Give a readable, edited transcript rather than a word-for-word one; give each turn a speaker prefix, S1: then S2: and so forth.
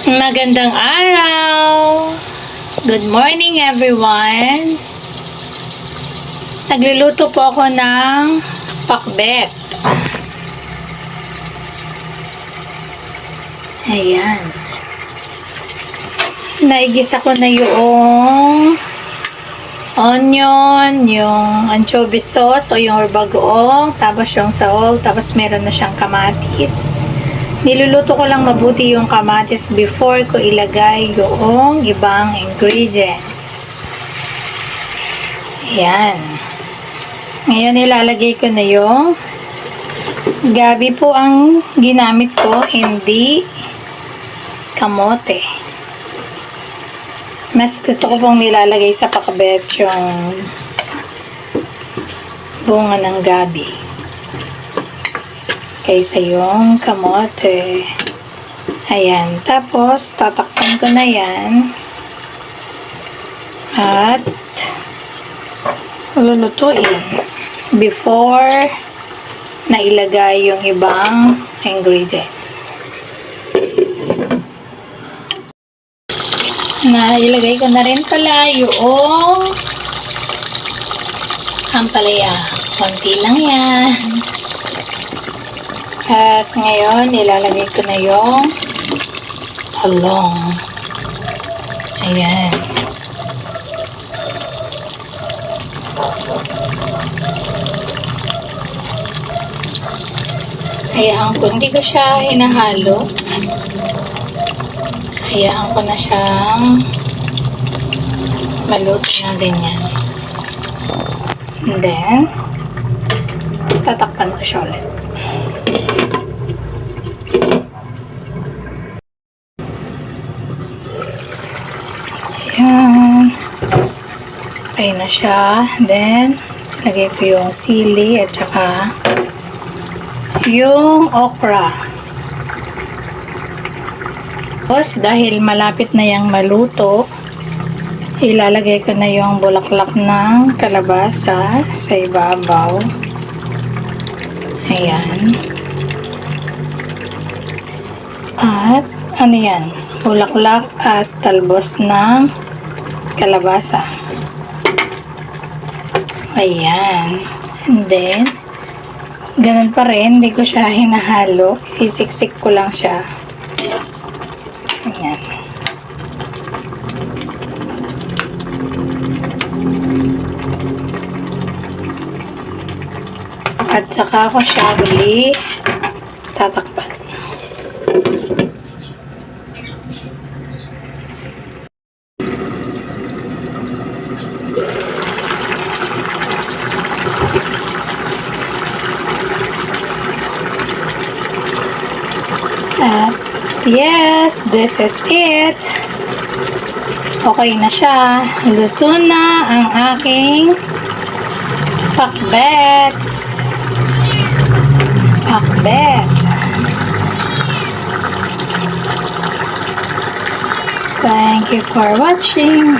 S1: Magandang araw! Good morning everyone! Nagluluto po ako ng pakbet. Ayan. Naigisa ko na yung onion, yung anchovy sauce o yung bagoong, tapos yung sahog, tapos meron na siyang kamatis. Niluluto ko lang mabuti yung kamatis before ko ilagay yung ibang ingredients. Ayan. Ngayon ilalagay ko na yung gabi po ang ginamit ko, hindi kamote. Mas gusto ko pong nilalagay sa pakbet yung bunga ng gabi kaysa yung kamote. Ayan. Tapos, tatakpan ko na yan. At, lulutuin before na ilagay yung ibang ingredients. Na ilagay ko na rin pala yung ampalaya. Konti lang yan. At ngayon, ilalagay ko na yung talong. Ayan. Hayaan ko, hindi ko siya hinahalo. Hayaan ko na siyang maluto na ganyan. And then, tatakpan ko siya ulit. Ayan. Okay na siya. Then, lagay ko yung sili at saka yung okra. Tapos, dahil malapit na yung maluto, ilalagay ko na yung bulaklak ng kalabasa sa ibabaw. Ayan. At, ano yan? Bulaklak at talbos ng kalabasa. Ayan. And then, ganun pa rin, hindi ko siya hinahalo. Sisiksik ko lang siya. Ayan. At saka ko siya uli tatakpan. At yes, this is it. Okay na siya. Luto na ang aking pakbets. Pakbet. Thank you for watching.